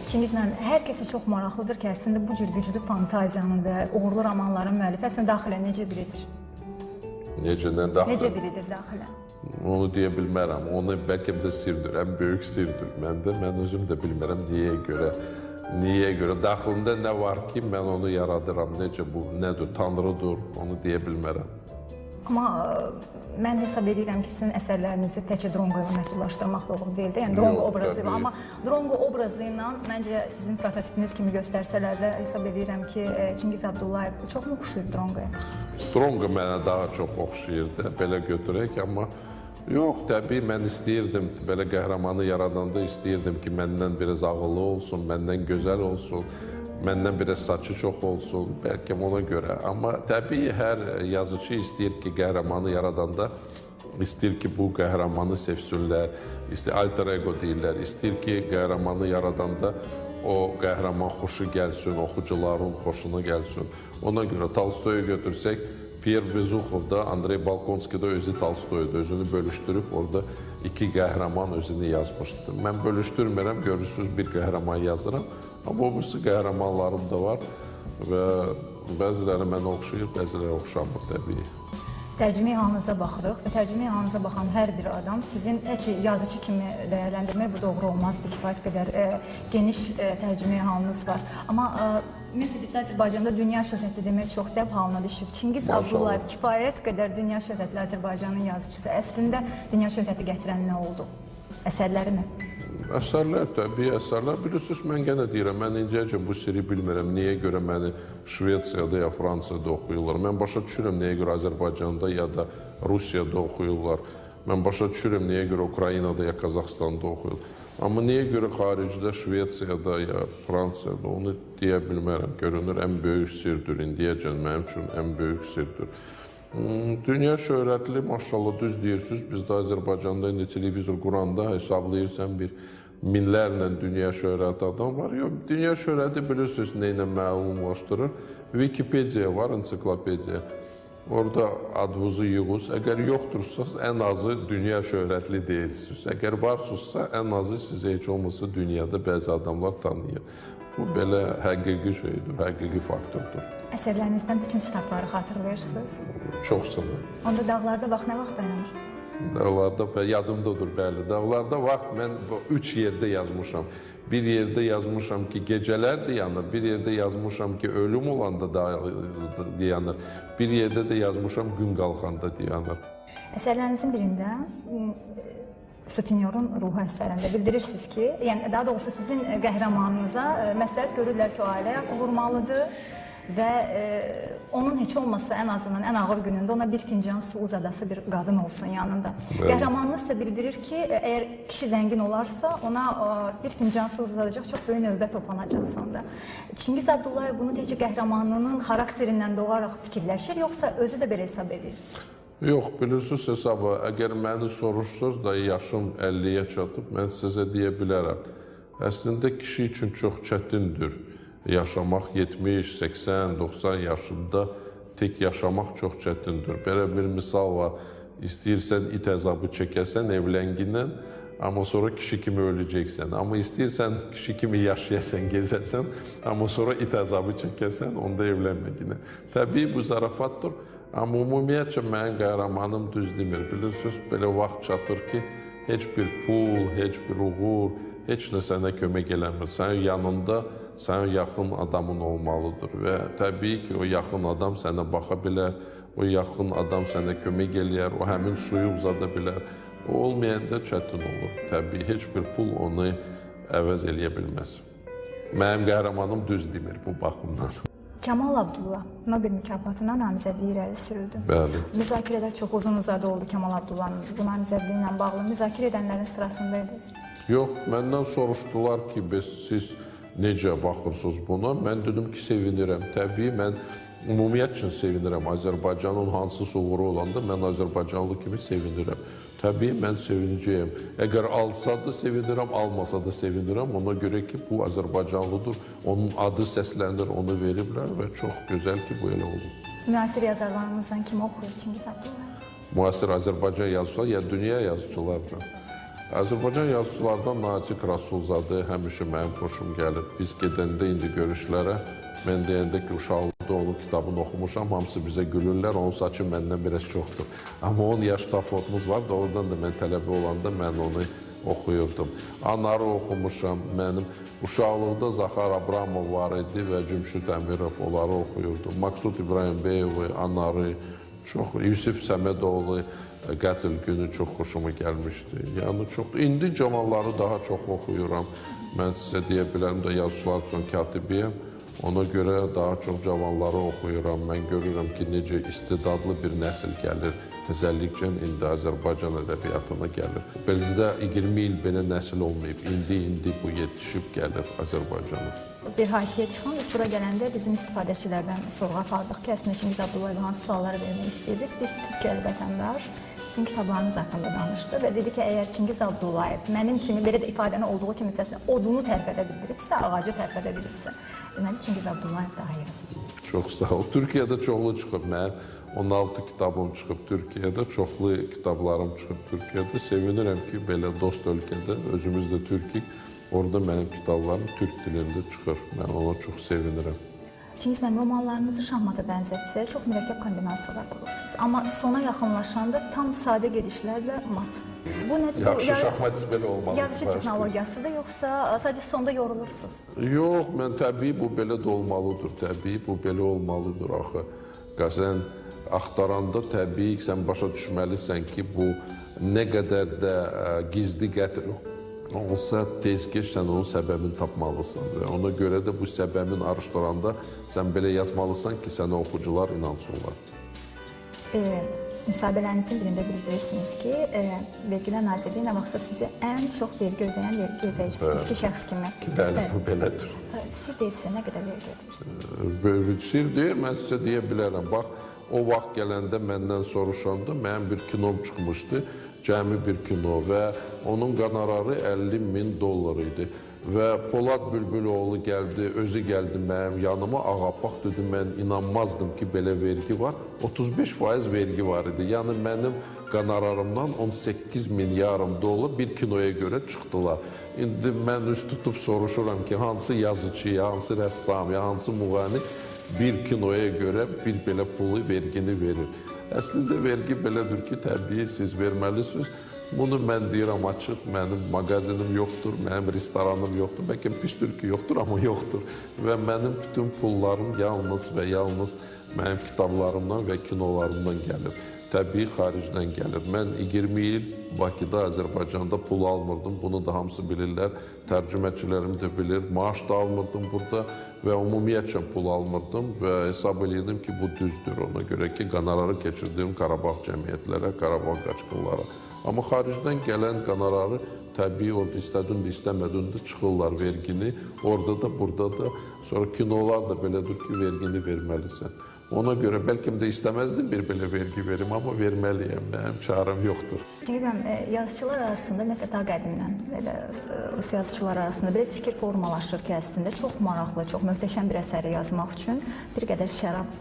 Çingiz müəllim, hər kəsə çox maraqlıdır ki, əslində bu cür güclü fantaziyanın və uğurlu romanların müəllifi əslində daxilən necə biridir? Necədən daxilən? Necə biridir daxilən? Onu deyə bilmərəm. Onu bəlkə də sirdir, ən böyük sirdir. Mən özüm də bilmərəm niyə görə. Daxilində nə var ki, mən onu yaradıram, necə bu, nədir, Tanrıdır, onu deyə bilmərəm. Amma mən hesab edirəm ki, sizin əsərlərinizi təkcə Dronqo ilə məhdudlaşdırmaq doğru deyildi. Yəni Dronqo obrazı ilə, amma Dronqo obrazı ilə məncə sizin prototipiniz kimi göstərsələr də hesab edirəm ki, Çingiz Abdullayev çox mu oxşuyur Dronqoya? Dronqo mənə daha çox oxşuyurdu, belə götürək, amma yox, təbii mən istəyirdim, belə qəhrəmanı yaradanda istəyirdim ki, məndən biraz ağıllı olsun, məndən gözəl olsun, məndən biraz saçı çox olsun, bəlkə ona görə. Amma təbii hər yazıcı istəyir ki, qəhrəmanı yaradanda, istəyir ki, bu qəhrəmanı sevsinlər, alter ego deyirlər, istəyir ki, qəhrəmanı yaradanda o qəhrəman xoşu gəlsin, oxucuların xoşuna gəlsin. Ona görə Tolstoyu götürsək, Pierre Bezukhov da, Andrey Balkonski da özü Tolstoydu, özünü bölüşdürüb, orada iki qəhrəman özünü yazmışdı. Mən bölüşdürmərəm, görürsünüz, bir qəhrəman yazıram, amma o birisi qəhrəmanlarım da var və bəziləri mənə oxşayır, bəziləri oxşamır təbii. Tərcümə halınıza baxırıq və tərcümə halınıza baxan hər bir adam sizin tək yazıcı kimi dəyərləndirmək bu doğru olmazdı, kifayət qədər geniş tərcümə halınız var. Amma ümumiyyətlə Azərbaycanda dünya şöhrətli demək çox dəb halına düşüb. Çingiz Abdullayev kifayət qədər dünya şöhrətli Azərbaycanın yazıcısı. Əslində dünya şöhrəti gətirən nə oldu? Əsərləri mi? Əsərlər, təbii əsərlər. Bilirsiniz, mən yenə deyirəm, mən indiyəcə bu siri bilmirəm, niyə görə məni Şvetsiyada ya Fransiyada oxuyurlar. Mən başa düşürəm, niyə görə Azərbaycanda ya da Rusiyada oxuyurlar. Mən başa düşürəm, niyə görə Ukraynada ya Qazaxstanda oxuyurlar. Amma niyə görə xaricdə Şvetsiyada ya Fransiyada onu deyə bilmərəm. Görünür, ən böyük sirdir, indiyəcən mənim üçün ən böyük sirdir. Dünya şöhrətli, maşallah, düz deyirsiniz, bizdə Azərbaycanda indi televizor quranda hesablayırsan bir minlərlə dünya şöhrəti adam var. Yox, dünya şöhrəti bilirsiniz nə ilə məlumlaşdırır. Wikipedia var, ensiklopediya. Orada adınızı yığınız. Əgər yoxdursa, ən azı dünya şöhrətli deyilsiniz. Əgər varsınızsa, ən azı sizə heç olmasa dünyada bəzi adamlar tanıyır. Bu belə həqiqi şeydir, həqiqi faktordur. Əsərlərinizdən bütün sitatları xatırlayırsınız? Çox sağ olun. Onda dağlarda vaxt nə vaxt dayanır? Dağlarda, yadımdadır, bəli. Dağlarda vaxt mən 3 yerdə yazmışam. Bir yerdə yazmışam ki, gecələr dayanır, bir yerdə yazmışam ki, ölüm olanda dayanır, bir yerdə də yazmışam gün qalxanda dayanır. Əsərlərinizin birində Sutinyorun ruhu əsərində bildirirsiniz ki, yəni daha doğrusu sizin qəhrəmanınıza məsləhət görürlər ki, o ailə həyatı qurmalıdır və onun heç olmasa ən azından ən ağır günündə ona bir fincan su uzadası bir qadın olsun yanında. Qəhrəmanınız isə bildirir ki, əgər kişi zəngin olarsa ona bir fincan su uzadacaq, çox böyük növbə toplanacaq sonda. Çingiz Abdullayev bunu təkcə qəhrəmanının xarakterindən doğaraq fikirləşir, yoxsa özü də belə hesab edir? Yox, bilirsiniz hesabı, əgər məni soruşsuz da yaşım 50-yə çatıb, mən sizə deyə bilərəm. Əslində kişi üçün çox çətindir yaşamaq, 70, 80, 90 yaşında tək yaşamaq çox çətindir. Belə bir misal var, istəyirsən it əzabı çəkəsən evləngindən, amma sonra kişi kimi öləcəksən. Amma istəyirsən kişi kimi yaşayasən, gezəsən, amma sonra it əzabı çəkəsən, onda evlənməginə. Təbii bu zarafatdır. Amma ümumiyyətcə mənim qəhrəmanım düz demir. Bilirsiniz, belə vaxt çatır ki, heç bir pul, heç bir uğur, heç nə sənə kömək eləmir. Sənin yanında, sənin yaxın adamın olmalıdır və təbii ki, o yaxın adam sənə baxa bilər, o yaxın adam sənə kömək eləyər, o həmin suyu uzada bilər. O olmayanda çətin olur. Təbii, heç bir pul onu əvəz eləyə bilməz. Mənim qəhrəmanım düz demir bu baxımdan. Kamal Abdullah Nobel mükafatına namizədliyi irəli sürüldü. Bəli. Müzakirələr çox uzun-uzadı oldu Kamal Abdullahın bu namizədliyi ilə bağlı. Müzakirə edənlərin sırasındaydınız. Yox, məndən soruşdular ki, siz necə baxırsınız buna? Mən dedim ki, sevinirəm. Təbii, mən ümumiyyət üçün sevinirəm. Azərbaycanın hansısa uğuru olanda mən Azərbaycanlı kimi sevinirəm. Təbii, mən sevinəcəyəm. Əgər alsa da sevinirəm, almasa da sevinirəm. Ona görə ki, bu Azərbaycanlıdır. Onun adı səslənir, onu veriblər və çox gözəl ki, bu elə olur. Müasir yazarlarımızdan kimi oxuyur Çingiz Abdullayev? Müasir Azərbaycan yazıçılar ya dünya yazıçılardır? Azərbaycan yazıçılardan Natiq Rasulzadə həmişə mənim xoşum gəlir. Biz gedəndə indi görüşlərə, mən deyəndə ki, uşaqlıqda onun kitabını oxumuşam, hamısı bizə gülürlər, onun saçı məndən biraz çoxdur. Amma 10 yaş tafodumuz var da, oradan da mən tələbə olanda mən onu oxuyurdum. Anarı oxumuşam, mənim uşaqlıqda Zaxar Abramov var idi və Cümşüd Əmirov, onları oxuyurdum. Maksud İbrahimbeyovu, Anarı, çox, Yusif Səmədoğlu, Qətl günü çox xoşuma gəlmişdi. Yəni çox, indi cavanları daha çox oxuyuram. Mən sizə deyə bilərəm də yazıçılar üçün katibiyəm. Ona görə daha çox cavanları oxuyuram. Mən görürəm ki, necə istedadlı bir nəsil gəlir. Təzəllikcən indi Azərbaycan ədəbiyyatına gəlir. Beləcə 20 il belə nəsil olmayıb. İndi bu yetişib gəlir Azərbaycana. Bir haşiyə çıxın, biz bura gələndə bizim istifadəçilərdən sorğu apardıq ki, əslində Çingiz Abdullayev hansı sualları vermək istəyirdiniz? Bir Türkiyəli vətəndaş sizin kitablarınız haqqında danışdı və dedi ki, əgər Çingiz Abdullayev mənim kimi, belə də ifadəni olduğu kimi odunu tərpədə bildiribsə, ağacı tərpədə bilibsə, deməli Çingiz Abdullayev daha yazıcıdır. Çox sağ ol. Türkiyədə çoxlu çıxıb. Mənim 16 kitabım çıxıb Türkiyədə, çoxlu kitablarım çıxıb Türkiyədə. Sevinirəm ki, belə dost ölkədə, özümüz də türkik, orada mənim kitablarım türk dilində çıxır. Mən ona çox sevinirəm. Çingiz müəllim, romanlarınızı şahmata bənzətsə, çox mürəkkəb kombinasiyalar qurursunuz. Amma sona yaxınlaşanda tam sadə gedişlərlə mat. Bu nədir? Yaxşı şahmat belə olmalı. Yazıcı texnologiyasıdır, yoxsa sadəcə sonda yorulursunuz? Yox, mən təbii bu belə də olmalıdır. Təbii bu belə olmalıdır axı. Sən axtaranda təbii sən başa düşməlisən ki, bu nə qədər də gizli qətl olsa tez-keç sən onun səbəbini tapmalısan. Ona görə də bu səbəbini araşdıranda sən belə yazmalısan ki, sənə oxucular inansınlar. Müsahibələrinizin birində bildirirsiniz ki, Vergilər Nazirliyi nə vaxtsa sizi ən çox vergi ödəyən vergi ödəyicisiniz ki, şəxs kimi. Bəli, bu belədir. Siz deyilsə, nə qədər vergi ödəyirsiniz? Böyle sir deyil, mən sizə deyə bilərəm. Bax, o vaxt gələndə məndən soruşanda mənim bir kinom çıxmışdı, cəmi bir kino və onun qanararı $50.000 idi. Və Polad Bülbüloğlu gəldi, özü gəldi mənim yanıma, ağappaq dedi, mən inanmazdım ki, belə vergi var. 35% vergi var idi. Yəni mənim qanararımdan $18.500 bir kinoya görə çıxdılar. İndi mən üst tutub soruşuram ki, hansı yazıcıya, hansı rəssam, hansı müğənni bir kinoya görə bir belə pulu, vergini verir. Əslində vergi belədir ki, təbii siz verməlisiniz. Bunu mən deyirəm açıq, mənim mağazinim yoxdur, mənim restoranım yoxdur, bəlkə pisdir ki, yoxdur, amma yoxdur. Və mənim bütün pullarım yalnız və yalnız mənim kitablarımdan və kinolarımdan gəlir. Təbii xaricdən gəlir. Mən 20 il Bakıda, Azərbaycanda pul almırdım, bunu da hamısı bilirlər, tərcüməçilərim də bilir. Maaş da almırdım burada və ümumiyyətcə pul almırdım və hesab edirdim ki, bu düzdür. Ona görə ki, qanararı keçirdim Qarabağ cəmiyyətlərə, Qarabağ qaçqınlara. Amma xaricdən gələn qanararı təbii orada istədin də istəmədin də çıxırlar vergini, orada da, burada da. Sonra kinolar da belədir ki, vergini verməlisən. Ona görə bəlkə də istəməzdim bir belə vergi verim, amma verməliyəm, mənim çarəm yoxdur. Deyirəm, yazıçılar arasında ümumiyyətlə qədimdən, Rus yazıçılar arasında belə fikir formalaşır ki, əslində çox maraqlı, çox möhtəşəm bir əsəri yazmaq üçün bir qədər şərab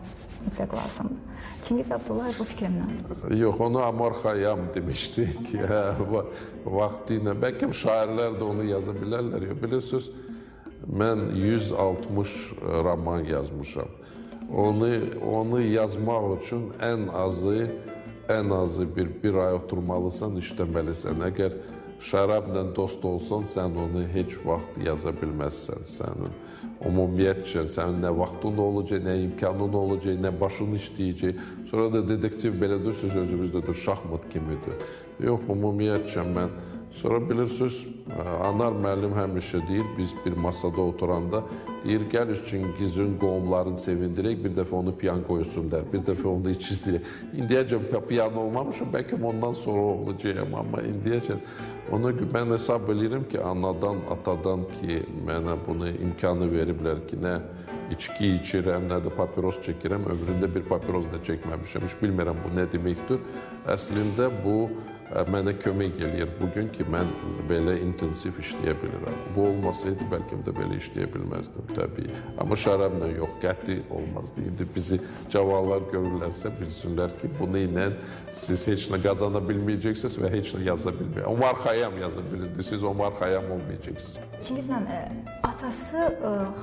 mütləq lazımdır. Çingiz Abdullayev bu fikri münasibət. Yox, onu Amar Xayyam demişdi ki, vaxtı ilə, bəlkə şairlər də onu yaza bilərlər. Bilirsiniz, mən 160 roman yazmışam. Onu yazmaq üçün ən azı bir ay oturmalısan, işləməlisən. Əgər şərabla dost olsan, sən onu heç vaxt yaza bilməzsən. Sənin ümumiyyətcə, sənin nə vaxtın olacaq, nə imkanın olacaq, nə başın işləyəcək. Sonra da dedektiv belədir, siz özünüzdədir, şahmat kimidir. Yox, ümumiyyətcə mən. Sonra bilirsiniz, Anar müəllim həmişə deyir, biz bir masada oturanda deyir, gəl Çingizin qohumlarını sevindirək, bir dəfə onu piyan qoysunlar, bir dəfə onu içizdirək. İndiyəcən piyan olmamışım, bəlkə ondan sonra olacağım, amma indiyəcən mən hesab edirəm ki, anadan, atadan ki, mənə bunu imkanı veriblər ki, nə içki içirəm, nə də papiros çəkirəm, ömrümdə bir papiros da çəkməmişəm, heç bilmirəm bu nə deməkdir. Əslində bu mənə kömək eləyir bugün ki, mən belə intensiv işləyə bilirəm. Bu olmasaydı, bəlkə də belə işləyə bilməzdim. təbii. Amma şərəblə yox, qəti olmazdı. İndi bizi cavanlar görürlərsə bilsinlər ki, bunu ilə siz heç nə qazana bilməyəcəksiniz və heç nə yaza bilməyəcəksiniz. Omar Xayyam yaza bilirdi, siz Omar Xayyam olmayacaqsınız. Çingiz müəllim, atası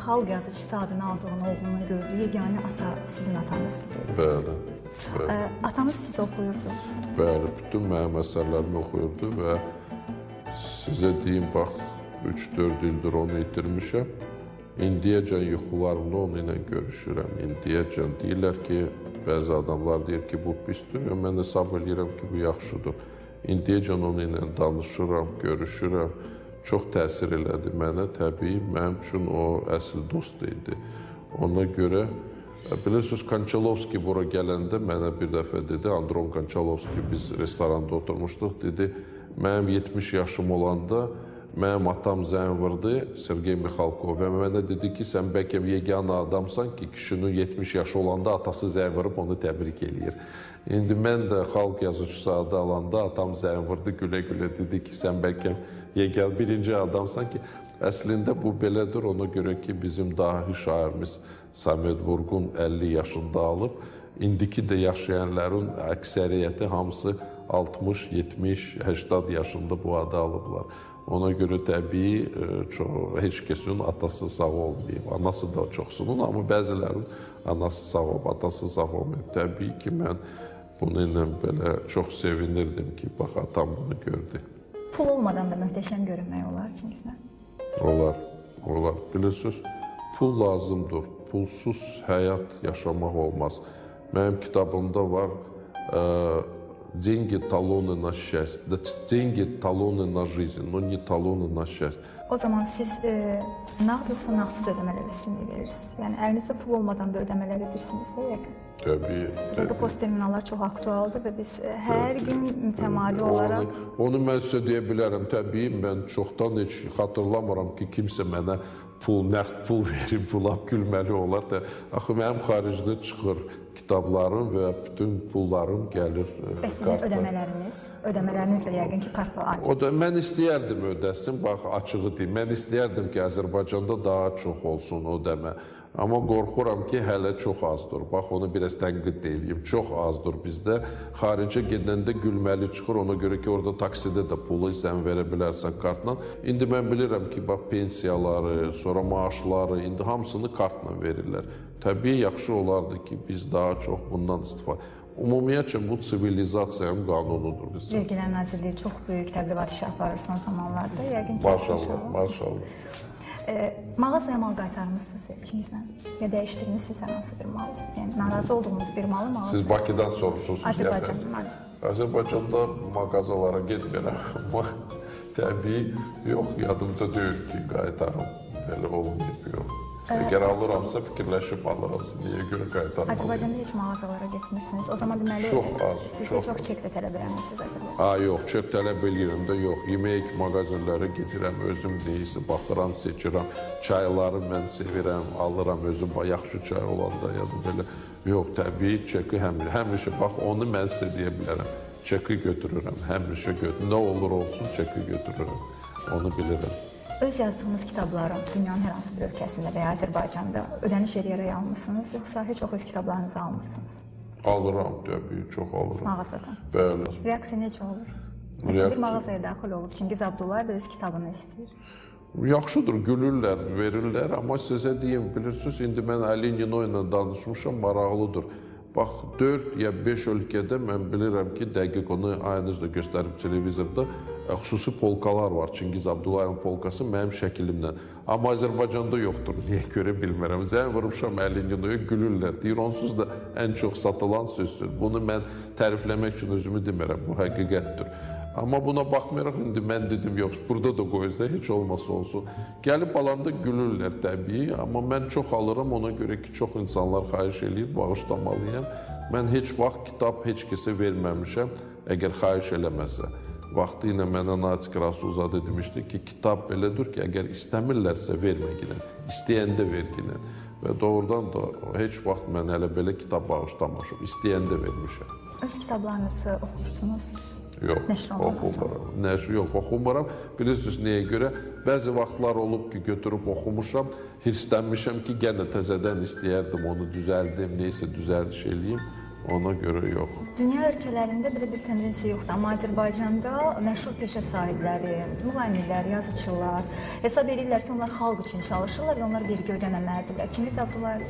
xalq yazıcısı adını aldığını oğluna gördü. Yeganə ata sizin atanızdır. Bəli. Atanız sizi oxuyurdu. Bəli, bütün mənim əsərlərimi oxuyurdu və sizə deyim, bax, 3-4 ildir onu itirmişəm. İndiyəcən yuxularımda onu ilə görüşürəm. İndiyəcən deyirlər ki, bəzi adamlar deyir ki, bu pisdir. Mən hesab edirəm ki, bu yaxşıdır. İndiyəcən onu ilə danışıram, görüşürəm. Çox təsir elədi mənə, təbii. Mənim üçün o əsl dost idi. Ona görə, bilirsiniz, Konçalovski bura gələndə mənə bir dəfə dedi, Andron Konçalovski, biz restoranda oturmuşduq, dedi, mənim 70 yaşım olanda mənim atam zəng vurdu, Sergey Mikhalkov, və mənə dedi ki, sən bəlkə yeganə adamsan ki, kişinin 70 yaşı olanda atası zəng vurub onu təbrik eləyir. İndi mən də xalq yazıcısı adı alanda atam zəng vurdu, gülə-gülə dedi ki, sən bəlkə yeganə birinci adamsan ki, əslində bu belədir, ona görə ki, bizim dahi şairimiz Samet Vurğun 50 yaşında alıb, indiki də yaşayanların əksəriyyəti hamısı 60, 70, 80 yaşında bu adı alıblar. Ona görə təbii heç kəsin atası sağ olmayıb, anası da çoxsunun, amma bəzilərin anası sağ olub, atası sağ olmayıb. Təbii ki, mən bununla belə çox sevinirdim ki, bax, atam bunu gördü. Pul olmadan da möhtəşəm görünmək olar, Çingiz müəllim. Olar. Bilirsiniz, pul lazımdır. Pulsuz həyat yaşamaq olmaz. Mənim kitabımda var, деньги талоны на счастье, деньги талоны на жизнь, но не талоны на счастье. O zaman siz nağd yoxsa nağdsız ödəmələr üstünlüyü verirsiniz? Yəni əlinizdə pul olmadan da ödəmələr edirsiniz də yəqin. Təbii. Çünki postterminallar çox aktualdır və biz hər gün mütəmadi olaraq... Onu mən sizə deyə bilərəm. Təbii, mən çoxdan heç xatırlamıram ki, kimsə mənə nəqd pul verib, pula gülməli olar da. Axı, mənim xaricdə çıxır kitablarım və bütün pullarım gəlir kartla. Və sizin ödəmələriniz də yəqin ki, kartla açıq. Mən istəyərdim ödəsin, bax, açığı deyim. Mən istəyərdim ki, Azərbaycanda daha çox olsun ödəmə. Amma qorxuram ki, hələ çox azdır. Bax, onu biraz tənqid deyiləyim. Çox azdır bizdə. Xaricə gedəndə gülməli çıxır, ona görə ki, orada taksidə də pulu sən verə bilərsən kartla. İndi mən bilirəm ki, bax, pensiyaları, sonra maaşları, indi hamısını kartla verirlər. Təbii, yaxşı olardı ki, biz daha çox bundan istifadə. Ümumiyyətcə, bu sivilizasiyanın qanunudur bizdə. Vergilər Nazirliyi çox böyük təbliğat işi aparır son zamanlarda. Yəqin ki, Maşallah. Mağazaya mal qaytarmışsınız Çingiz müəllim? Ya dəyişdirmişsiniz hər hansı bir malı? Yəni, narazı olduğunuz bir malı mağazaya? Siz Bakıdan soruşursunuz. Azərbaycanda mağazalara getmirəm. Amma təbii, yox, yadımda deyil ki, qaytarım. Belə olmayıb, yox. Əgər alıramsa, fikirləşib alıramsa, niyə görə qaytarmalıyım? Azərbaycanda heç mağazalara getmirsiniz. O zaman deməli, sizə çox çək də tələb eləmişsiniz Azərbaycanda. Yox, çək tələb eləyirəm də, yox. Yemək mağazalara gedirəm, özüm deyilsə, baxıram, seçirəm. Çayları mən sevirəm, alıram özüm, yaxşı çay olanda ya da belə. Yox, təbii, çəki həmişə, bax, onu mən sizə deyə bilərəm. Çəki götürürəm, həmişə götürürəm. Nə olur olsun, çəki götürürəm. Onu bilirəm. Öz yazdığınız kitabları dünyanın hər hansı bir ölkəsində və ya Azərbaycanda ödəniş eləyərək almışsınız, yoxsa heç çox öz kitablarınızı almırsınız? Alıram, təbii, çox alıram. Mağazadan? Bəli. Reaksiya necə olur? Məsələn, bir mağazaya daxil olub, Çingiz Abdullayev öz kitabını istəyir. Yaxşıdır, gülürlər, verirlər, amma sizə deyim, bilirsiniz, indi mən Əli-Nino ilə danışmışam, maraqlıdır. Bax, 4 ya 5 ölkədə mən bilirəm ki, dəqiq onu ayınızda göstərib televizorda, xüsusi polkalar var. Çingiz Abdullayevin polkası mənim şəkilimlə. Amma Azərbaycanda yoxdur, niyə görə bilmirəm. Zəng vurmuşam Əli-Nino'ya, gülürlər. Deyir, onsuz da ən çox satılan sözdür. Bunu mən tərifləmək üçün özümü demirəm, bu həqiqətdir. Amma buna baxmayaraq, indi mən dedim, yox, burada da qoyuzda heç olmasa olsun. Gəlib alanda gülürlər təbii, amma mən çox alıram, ona görə ki, çox insanlar xahiş eləyir, bağışlamalıyam. Mən heç vaxt kitab heç kəsə verməmişəm, əgər xahiş eləməsə. Vaxtı ilə mənə Natiq Rasulzadə demişdi ki, kitab belədir ki, əgər istəmirlərsə verməklə, istəyəndə vergilə. Və doğrudan da heç vaxt mən hələ belə kitab bağışlamamışam, istəyəndə vermişəm. Öz kitablarınızı oxursunuz? Yox, Nəşr olunması. oxumuram. Nəşr yox, oxumuram. Bilirsiniz nəyə görə? Bəzi vaxtlar olub ki, götürüb oxumuşam, hirslənmişəm ki, yenə təzədən istəyərdim onu düzəldim, neysə düzəldiş eləyim. Ona görə yox. Dünya ölkələrində belə bir tendensiya yoxdur, amma Azərbaycanda məşhur peşə sahibləri, müğənnilər, yazıçılar hesab edirlər ki, onlar xalq üçün çalışırlar və onlar vergi ödəməməlidirlər. Çingiz Abdullayev?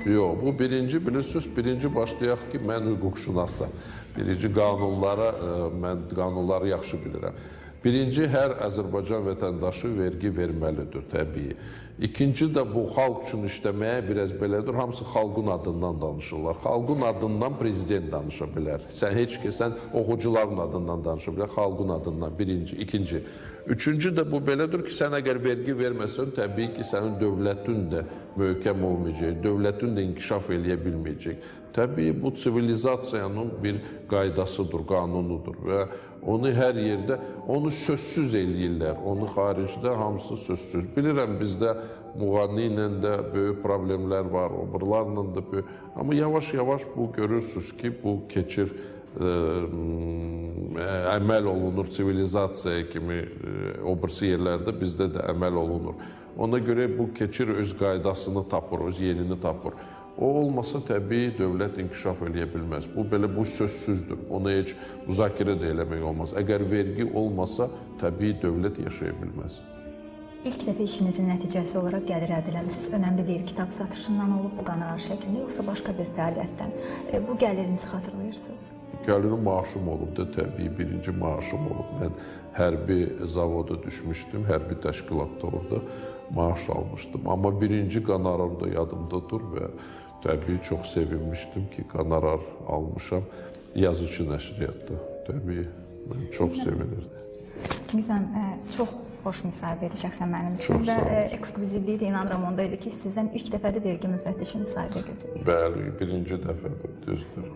Yox, bu birinci, bilirsiniz, birinci başlayaq ki, mən hüquqşünasam. Birinci mən qanunları yaxşı bilirəm. Birinci, hər Azərbaycan vətəndaşı vergi verməlidir, təbii. İkinci də bu xalq üçün işləməyə biraz belədir, hamısı xalqın adından danışırlar. Xalqın adından prezident danışa bilər. Sən heç ki, sən oxucuların adından danışa bilər, xalqın adından, birinci. İkinci. Üçüncü də bu belədir ki, sən əgər vergi verməsən, təbii ki, sənin dövlətin də möhkəm olmayacaq, dövlətin də inkişaf eləyə bilməyəcək. Təbii, bu sivilizasiyanın bir qaydasıdır, qanunudur və onu hər yerdə, onu sözsüz eləyirlər, onu xaricdə hamısı sözsüz. Bilirəm, bizdə müğənni ilə də böyük problemlər var, oburlarla da böyük. Amma yavaş-yavaş bu görürsünüz ki, bu keçir, əməl olunur, sivilizasiya kimi obursi yerlərdə bizdə də əməl olunur. Ona görə bu keçir öz qaydasını tapır, öz yerini tapır. O olmasa təbii dövlət inkişaf eləyə bilməz. Bu belə bu sözsüzdür. Onu heç müzakirə də eləmək olmaz. Əgər vergi olmasa, təbii dövlət yaşaya bilməz. İlk dəfə işinizin nəticəsi olaraq gəlir əldə etmisiniz. Önəmli deyil, kitab satışından olub bu qonorar şəklində, yoxsa başqa bir fəaliyyətdən. Bu gəlirinizi xatırlayırsınız? Gəlirim maaşım olub da, təbii birinci maaşım olub. Mən hərbi zavoda düşmüşdüm, hərbi təşkilatda orada maaş almışdım. Amma birinci qonorar da yadımdadır və təbii çox sevinmişdim ki, qonorar almışam yazıcı nəşriyyatda. Təbii, mən çox sevinirdim. Çingiz müəllim, çox xoş müsahibə idi şəxsən mənim üçün və ekskluzivliyi də inanıram onda idi ki, sizdən ilk dəfədə vergi müfəttişi müsahibə götürür. Bəli, birinci dəfədir, düzdür.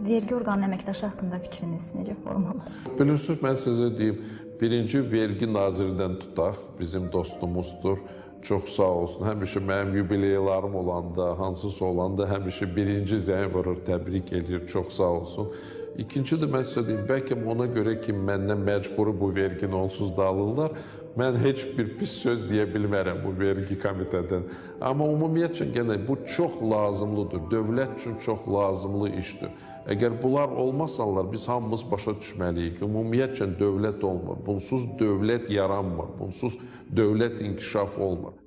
Vergi orqanı əməkdaşı haqqında fikriniz necə formalar? Bilirsiniz, mən sizə deyim, birinci vergi nazirindən tutaq, bizim dostumuzdur. Çox sağ olsun. Həmişə mənim yubileylarım olanda, hansısa olanda həmişə birinci zəng vurur, təbrik edir, çox sağ olsun. İkinci də mən sizə deyim, bəlkə ona görə ki, məndən məcburi bu vergini onsuz da alırlar, mən heç bir pis söz deyə bilmərəm bu vergi komitədən. Amma ümumiyyətcə yenə bu çox lazımlıdır, dövlət üçün çox lazımlı işdir. Əgər bunlar olmasalar, biz hamımız başa düşməliyik ki, ümumiyyətcə dövlət olmur, bunsuz dövlət yaranmır, bunsuz dövlət inkişaf olmur.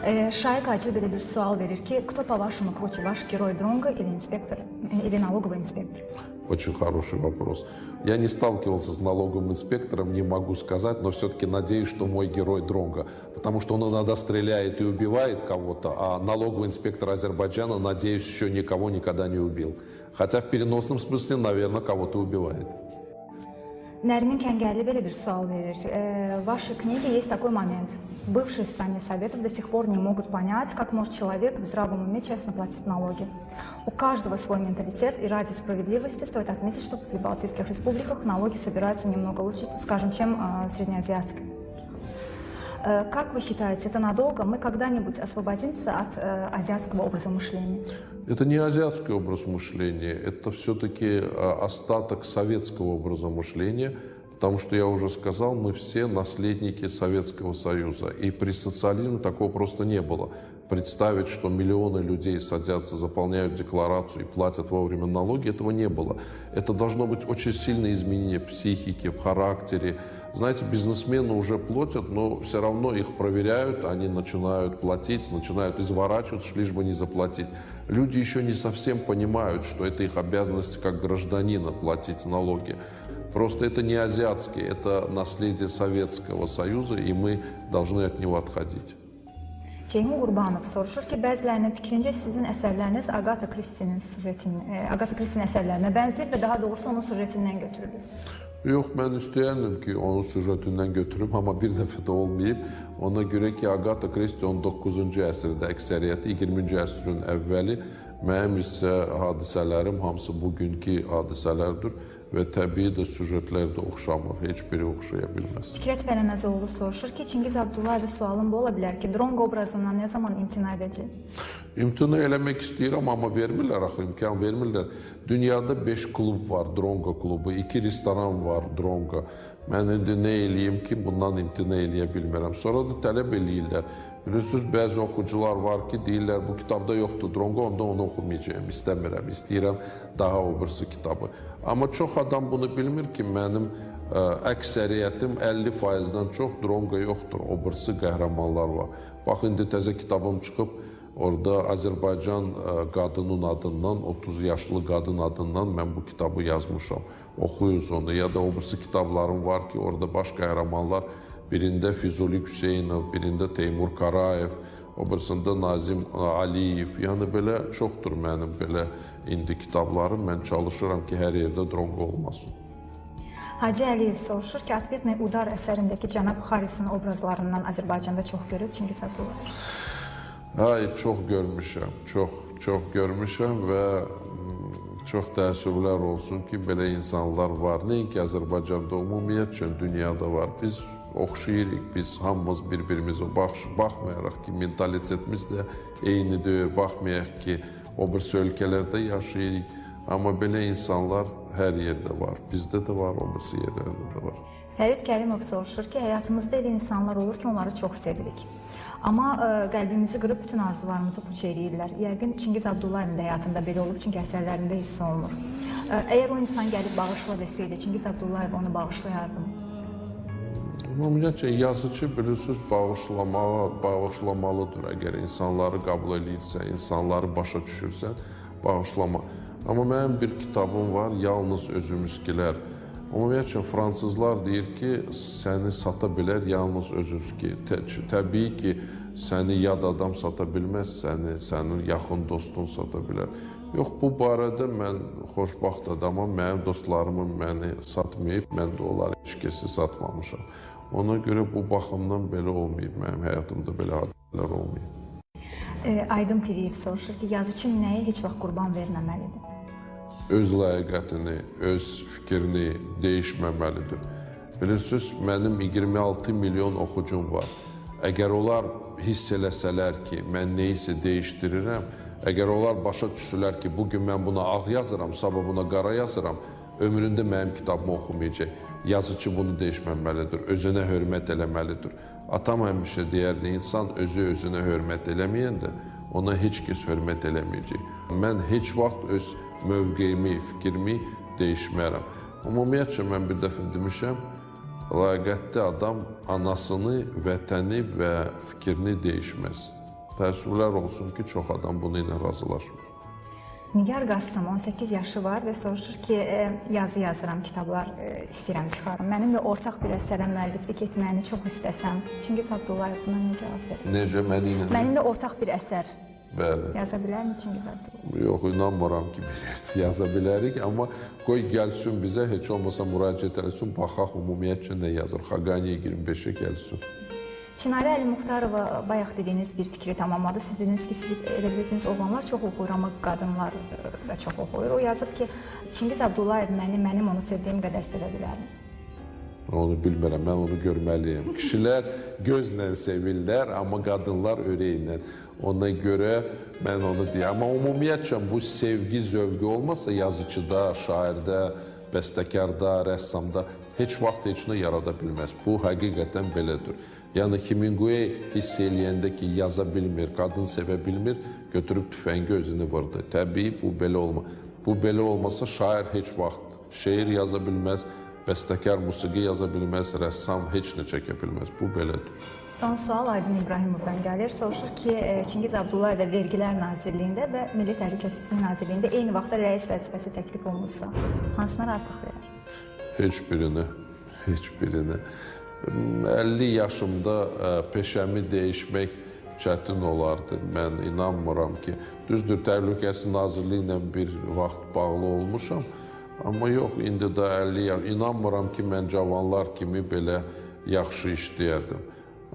Şaiq Hacı belə bir sual verir ki, кто, по-вашему, круче, ваш герой Дронго или инспектор, или налоговый инспектор? Очень хороший вопрос. Я не сталкивался с налоговым инспектором, не могу сказать, но все-таки надеюсь, что мой герой Дронго. Потому что он иногда стреляет и убивает кого-то, а налоговый инспектор Азербайджана, надеюсь, еще никого никогда не убил. Хотя в переносном смысле, наверное, кого-то убивает. Нермин Кенгерли belə bir sual verir. В вашей книге есть такой момент. Бывшие в стране Советов до сих пор не могут понять, как может человек в здравом уме честно платить налоги. У каждого свой менталитет, и ради справедливости стоит отметить, что в прибалтийских республиках налоги собираются немного лучше, скажем, чем в среднеазиатской. Как вы считаете, это надолго? Мы когда-нибудь освободимся от азиатского образа мышления? Это не азиатский образ мышления, это все-таки остаток советского образа мышления, потому что я уже сказал, мы все наследники Советского Союза, и при социализме такого просто не было. Представить, что миллионы людей садятся, заполняют декларацию и платят вовремя налоги, этого не было. Это должно быть очень сильное изменение в психике, в характере. Знаете, бизнесмены уже платят, но все равно их проверяют, они начинают платить, начинают изворачиваться, лишь бы не заплатить. Люди еще не совсем понимают, что это их обязанность как гражданина платить налоги. Просто это не азиатские, это наследие Советского Союза, и мы должны от него отходить. Ceyhun Qurbanov soruşur ki, bəzilərinin fikrincə sizin əsərləriniz Agatha Christie'nin əsərlərinə bənzəyir və daha doğrusu onun sujetindən götürülür. Yox, mən istəyərdim ki, onun sujetindən götürüm, amma bir dəfə də olmayıb. Ona görə ki, Agatha Christie 19-cu əsrdə əksəriyyəti, 20-ci əsrin əvvəli, mənim isə hadisələrim hamısı bugünkü hadisələrdir və təbii də sujetlər də oxşamır, heç biri oxşaya bilməz. Fikrət Fərəməzoğlu soruşur ki, Çingiz Abdullayevə sualım bu ola bilər ki, Drongo obrazından nə zaman imtina edəcək? İmtina eləmək istəyirəm, amma vermirlər axı, imkan vermirlər. Dünyada 5 klub var, Dronqa klubu, 2 restoran var, Dronqa. Mən indi nə eləyim ki, bundan imtina eləyə bilmirəm. Sonra da tələb eləyirlər. Bilirsiniz, bəzi oxucular var ki, deyirlər, bu kitabda yoxdur Dronqa, onda onu oxumayacağım, istəmirəm, istəyirəm daha o birisi kitabı. Amma çox adam bunu bilmir ki, mənim əksəriyyətim 50%-dən çox Dronqa yoxdur, o birisi qəhrəmanlar var. Bax, indi təzə kitabım çıxıb, orada Azərbaycan qadının adından, 30 yaşlı qadın adından mən bu kitabı yazmışam. Oxuyuz onu. Ya da o birisi kitablarım var ki, orada baş qəhrəmanlar, birində Füzuli Hüseynov, birində Teymur Karayev, o birisində Nazim Aliyev. Yəni belə çoxdur mənim belə indi kitablarım. Mən çalışıram ki, hər yerdə Dronqa olmasın. Hacı Əliyev soruşur ki, Atvetnay Udar əsərindəki Cənab Xarisin obrazlarından Azərbaycanda çox görüb Çingiz Abdullayev. Ay, çox görmüşəm, çox görmüşəm və çox təəssüflər olsun ki, belə insanlar var. Nəinki Azərbaycanda, ümumiyyətcə dünyada var. Biz oxşayırıq, biz hamımız bir-birimizə baxmayaraq ki, mentalitetimiz də eynidir, baxmayaq ki, o birisi ölkələrdə yaşayırıq. Amma belə insanlar hər yerdə var. Bizdə də var, o birisi yerlərdə də var. Fərid Kərimov soruşur ki, həyatımızda elə insanlar olur ki, onları çox sevirik. Amma qəlbimizi qırıb bütün arzularımızı puç eləyirlər. Yəqin Çingiz Abdullayevin də həyatında belə olub, çünki əsərlərində hiss olunur. Əgər o insan gəlib bağışla desəydi, Çingiz Abdullayev onu bağışlayardı mı? Ümumiyyətcə, yazıcı bilirsiniz, bağışlamalıdır. Əgər insanları qəbul edirsə, insanları başa düşürsə, bağışlama. Amma mənim bir kitabım var, Yalnız Özümüzkilər. Ümumiyyətcə, fransızlar deyir ki, səni sata bilər yalnız özünüzki. Təbii ki, səni yad adam sata bilməz, sənin yaxın dostun sata bilər. Yox, bu barədə mən xoşbaxt adamam, mənim dostlarımın məni satmayıb, mən də onları heç kəsi satmamışam. Ona görə bu baxımdan belə olmayıb, mənim həyatımda belə hadisələr olmayıb. Aydın Piriyev soruşur ki, yazıcı nəyə heç vaxt qurban verməməlidir? Öz layiqətini, öz fikrini dəyişməməlidir. Bilirsiniz, mənim 26 milyon oxucum var. Əgər onlar hiss eləsələr ki, mən nəyisə dəyişdirirəm, əgər onlar başa düşsülər ki, bugün mən buna ağ yazıram, sabah buna qara yazıram, ömründə mənim kitabımı oxumayacaq. Yazıcı bunu dəyişməməlidir, özünə hörmət eləməlidir. Atam həmişə deyərdi, insan özünə hörmət eləməyəndə ona heç kəs hörmət eləməyəcək. Mən heç vaxt öz mövqeyimi, fikrimi dəyişmərəm. Ümumiyyətcə, mən bir dəfə demişəm, layiqətli adam anasını, vətəni və fikrini dəyişməz. Təəssüflər olsun ki, çox adam bunu ilə razılaşmır. Nigar Qassım 18 yaşı var və soruşur ki, yazı yazıram, kitablar istəyirəm çıxarım. Mənimlə ortaq bir əsərə müəlliflik etməyini çox istəsəm, Çingiz Abdullayev buna nə cavab verir? Necə, mənimlə? Mənimlə ortaq bir əsər yaza bilərmi Çingiz Abdullayev? Yox, inanmıram ki, yaza bilərik, amma qoy gəlsin bizə, heç olmasa müraciət eləsin, baxaq ümumiyyətcə nə yazır, Xaqaniyə 25-ə gəlsin. Çinarə Əli Muxtarova bayaq dediyiniz bir fikri tamamladı. Siz dediniz ki, siz elə bilirdiniz, oğlanlar çox oxuyur, amma qadınlar da çox oxuyur. O yazıb ki, Çingiz Abdullayev mənim onu sevdiyim qədər sevə bilərmi? Onu bilmirəm, mən onu görməliyim. Kişilər gözlə sevirlər, amma qadınlar ürəklə. Ona görə mən onu deyəm. Amma ümumiyyətcə bu sevgi zövqü olmasa yazıcıda, şairdə, bəstəkarda, rəssamda heç vaxt heç nə yarada bilməz. Bu həqiqətən belədir. Yəni Hemingway hiss eləyəndə ki, yaza bilmir, qadın sevə bilmir, götürüb tüfəngi özünü vurdu. Təbii bu belə olmaz. Bu belə olmasa şair heç vaxt şeir yaza bilməz, bəstəkar musiqi yaza bilməz, rəssam heç nə çəkə bilməz. Bu belədir. Son sual Aydın İbrahimovdan gəlir. Soruşur ki, Çingiz Abdullayev Vergilər Nazirliyində və Milli Təhlükəsizlik Nazirliyində eyni vaxtda rəis vəzifəsi təklif olunursa, hansına razılıq verər? Heç birinə. 50 yaşımda peşəmi dəyişmək çətin olardı. Mən inanmıram ki, düzdür, Təhlükəsizlik Nazirliyi ilə bir vaxt bağlı olmuşam, amma yox, indi də 50 yaş. İnanmıram ki, mən cavanlar kimi belə yaxşı işləyərdim.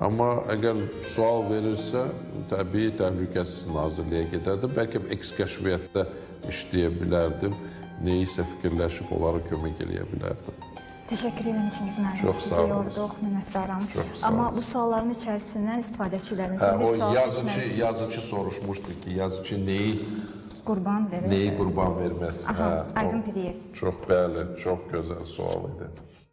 Amma əgər sual verirsə, təbii Təhlükəsizlik Nazirliyə gedərdim. Bəlkə eks-kəşfiyyatda işləyə bilərdim. Neyisə fikirləşib onlara kömək eləyə bilərdim. Təşəkkür edirəm Çingiz müəllim. Çox sağ Sizi olun. yorduq, minnətdaram. Çox sağ Amma olun. bu sualların içərisindən istifadəçilərinizin Hə, bir o sual yazıcı soruşmuşdu ki, yazıcı qurban verir. neyi qurban verməz? Aha, Hə, Aydın o Piriyev. Çox bəli, çox gözəl sual idi.